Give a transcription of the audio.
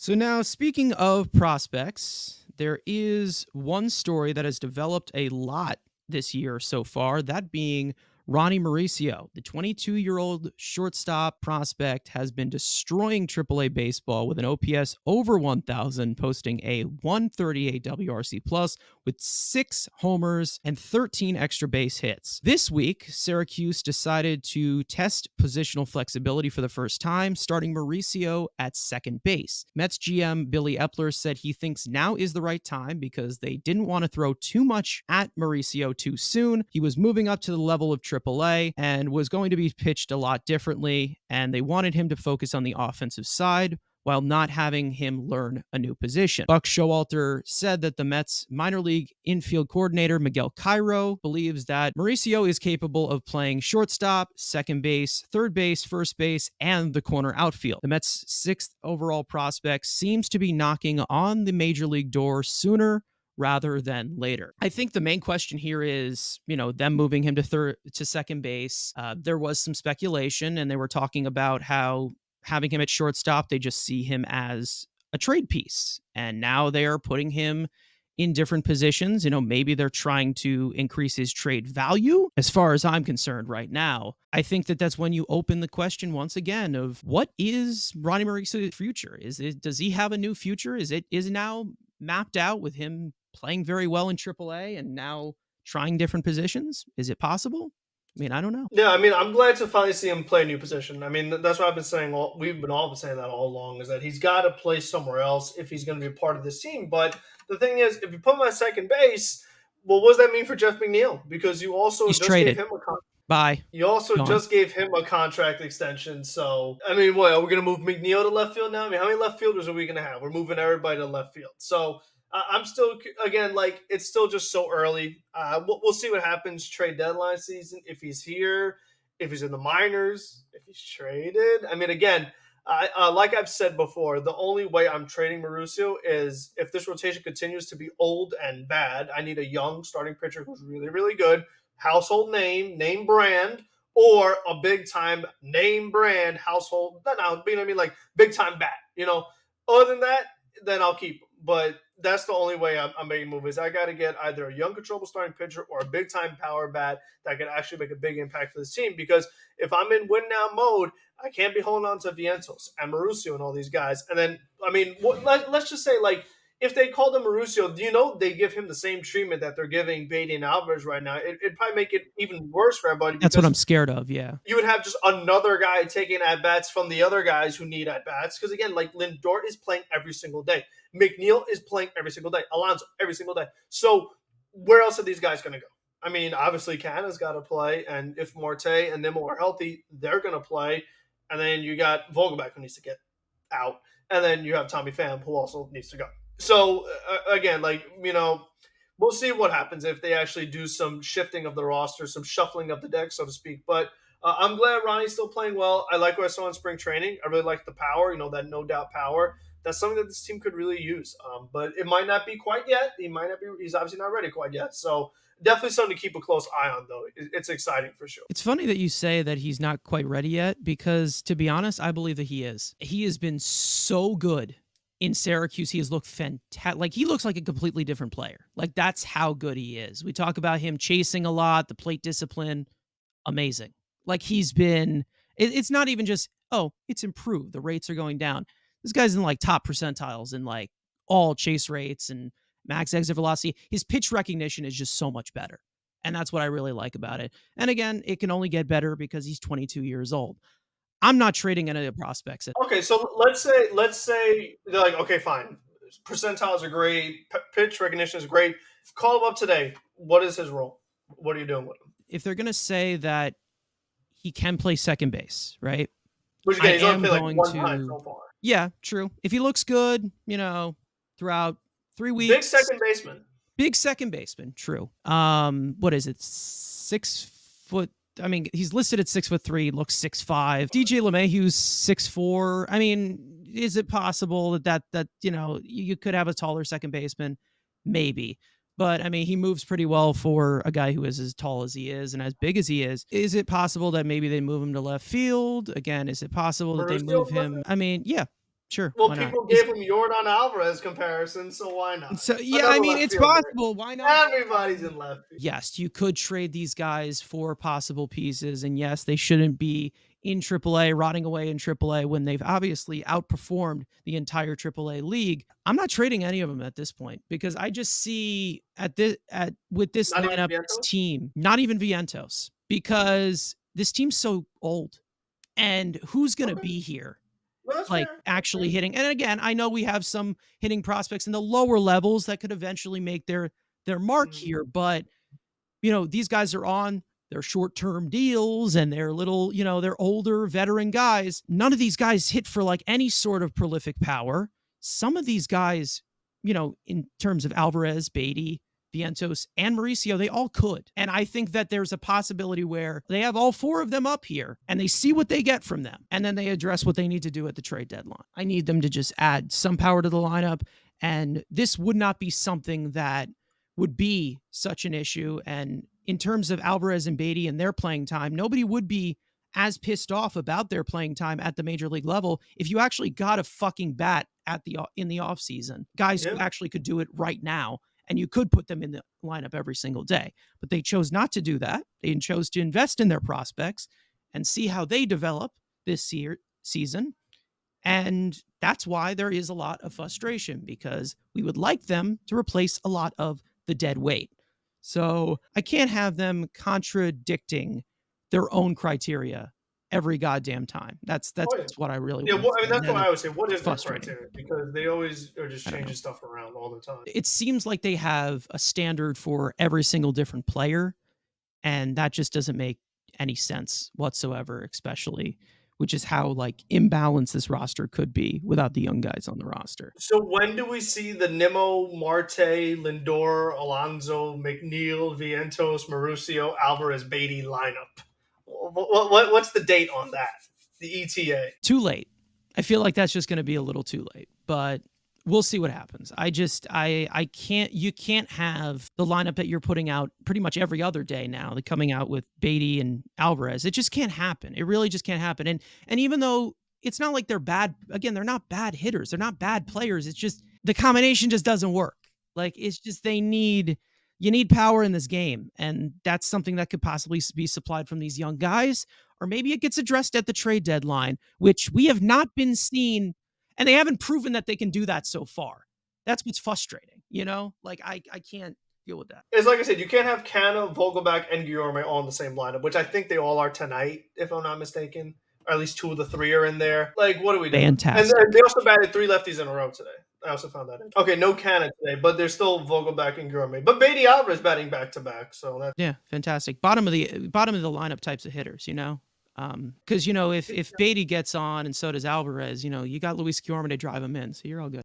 So now, speaking of prospects, there is one story that has developed a lot this year so far, that being Ronny Mauricio. The 22-year-old shortstop prospect has been destroying AAA baseball with an OPS over 1,000, posting a 138 WRC plus with 6 homers and 13 extra base hits. This week, Syracuse decided to test positional flexibility for the first time, starting Mauricio at second base. Mets GM Billy Epler said he thinks now is the right time because they didn't want to throw too much at Mauricio too soon. He was moving up to the level of AAA and was going to be pitched a lot differently, and they wanted him to focus on the offensive side while not having him learn a new position. Buck Showalter said that the Mets minor league infield coordinator, Miguel Cairo, believes that Mauricio is capable of playing shortstop, second base, third base, first base, and the corner outfield. The Mets' 6th overall prospect seems to be knocking on the major league door sooner rather than later. I think the main question here is, them moving him to second base. There was some speculation, and they were talking about how having him at shortstop, they just see him as a trade piece. And now they are putting him in different positions. Maybe they're trying to increase his trade value. As far as I'm concerned right now, I think that that's when you open the question once again of what is Ronny Mauricio's future? Does he have a new future? Is it now mapped out with him playing very well in AAA and now trying different positions? Is it possible? I don't know. Yeah, I'm glad to finally see him play a new position. That's what I've been saying. We've been all been saying that all along is that he's got to play somewhere else if he's going to be a part of this team. But the thing is, if you put him at second base, well, what does that mean for Jeff McNeil? Because you also He's just traded. gave him a contract. Bye. You also Gone. just gave him a contract extension. So, what, are we going to move McNeil to left field now? How many left fielders are we going to have? We're moving everybody to left field. So, I'm still, again, it's still just so early. We'll see what happens trade deadline season. If he's here, if he's in the minors, if he's traded. Again, like I've said before, the only way I'm trading Mauricio is if this rotation continues to be old and bad. I need a young starting pitcher who's really, really good, household name brand, or a big time name brand household. Like big time bat. Other than that, then I'll keep him. But that's the only way I'm making moves. I got to get either a young, controllable starting pitcher or a big-time power bat that can actually make a big impact for this team. Because if I'm in win-now mode, I can't be holding on to Vientos and Mauricio and all these guys. And then, let's just say, if they called him Mauricio, they give him the same treatment that they're giving Beatty and Alvarez right now. It'd probably make it even worse for everybody. That's what I'm scared of, yeah. You would have just another guy taking at-bats from the other guys who need at-bats. Because, again, Lindor is playing every single day. McNeil is playing every single day. Alonso, every single day. So where else are these guys going to go? Obviously, Canada's got to play. And if Marte and Nimmo are healthy, they're going to play. And then you got Vogelback who needs to get out. And then you have Tommy Pham who also needs to go. So, again, we'll see what happens if they actually do some shifting of the roster, some shuffling of the deck, so to speak. But I'm glad Ronnie's still playing well. I like what I saw in spring training. I really like the power, that no-doubt power. That's something that this team could really use. But it might not be quite yet. He's obviously not ready quite yet. So definitely something to keep a close eye on, though. It's exciting for sure. It's funny that you say that he's not quite ready yet because, to be honest, I believe that he is. He has been so good in Syracuse. He has looked fantastic. He looks like a completely different player. That's how good he is. We talk about him chasing a lot, the plate discipline, amazing. He's been, it's not even just, it's improved. The rates are going down. This guy's in top percentiles in all chase rates and max exit velocity. His pitch recognition is just so much better. And that's what I really like about it. And again, it can only get better because he's 22 years old. I'm not trading any of the prospects. Okay, so let's say they're like, okay, fine. Percentiles are great. Pitch recognition is great. Call him up today. What is his role? What are you doing with him? If they're going to say that he can play second base, right? Which again, he's only played one time so far. Yeah, true. If he looks good, throughout 3 weeks. Big second baseman, true. What is it? 6 foot. He's listed at 6'3", looks 6'5". DJ LeMahieu's 6'4". Is it possible that you could have a taller second baseman? Maybe. But, he moves pretty well for a guy who is as tall as he is and as big as he is. Is it possible that maybe they move him to left field? Again, is it possible that they move him? Yeah, Sure, Well, why not? people gave him Jordan Alvarez comparison, so why not? So yeah, I Another mean, left it's fielder. possible. Why not? Everybody's in left field. Yes, you could trade these guys for possible pieces, and yes, they shouldn't be in AAA, rotting away in AAA when they've obviously outperformed the entire AAA league. I'm not trading any of them at this point because I just see at this at with this Not even lineup, this Vientos? team, not even Vientos, because this team's so old, and who's going to Okay. be here? No, that's Like, fair. That's actually fair. hitting, and again, I know we have some hitting prospects in the lower levels that could eventually make their mark Mhm. here, but, these guys are on their short-term deals and they're little, they're older veteran guys. None of these guys hit for, like, any sort of prolific power. Some of these guys, in terms of Alvarez, Beatty, Vientos, and Mauricio, they all could. And I think that there's a possibility where they have all four of them up here and they see what they get from them. And then they address what they need to do at the trade deadline. I need them to just add some power to the lineup. And this would not be something that would be such an issue. And in terms of Alvarez and Beatty and their playing time, nobody would be as pissed off about their playing time at the major league level if you actually got a fucking bat in the offseason. Guys who Yeah. actually could do it right now, and you could put them in the lineup every single day. But they chose not to do that. They chose to invest in their prospects and see how they develop this season. And that's why there is a lot of frustration because we would like them to replace a lot of the dead weight. So I can't have them contradicting their own criteria every goddamn time. That's Oh yeah. what I really Yeah. want to Well, I see. mean, And that's then what I would it's say. What is their frustrating. criteria? Because they always are just I don't know. changing stuff around all the time. It seems like they have a standard for every single different player, and that just doesn't make any sense whatsoever, especially which is how like imbalanced this roster could be without the young guys on the roster. So when do we see the Nimmo, Marte, Lindor, Alonso, McNeil, Vientos, Mauricio, Alvarez, Beatty lineup? What's the date on that? The ETA. Too late. I feel like that's just going to be a little too late, but we'll see what happens. I can't, you can't have the lineup that you're putting out pretty much every other day now, the coming out with Beatty and Alvarez. It just can't happen. It really just can't happen. And even though it's not like they're bad, again, they're not bad hitters. They're not bad players. It's just the combination just doesn't work. Like it's just you need power in this game. And that's something that could possibly be supplied from these young guys. Or maybe it gets addressed at the trade deadline, which we have not been seen, and they haven't proven that they can do that so far. That's what's frustrating, Like I can't deal with that. It's like I said, you can't have Canna, Vogelback, and Guillorme all in the same lineup, which I think they all are tonight, if I'm not mistaken. Or at least two of the three are in there. Like, what are we doing? And Fantastic. they also batted three lefties in a row today. I also found that interesting. Okay, no Canna today, but there's still Vogelback and Guillorme. But Beatty Alvarez batting back to back, so that's Yeah, fantastic. Bottom of the lineup types of hitters, because if Beatty gets on and so does Alvarez, you got Luis Guillorme to drive him in, so you're all good.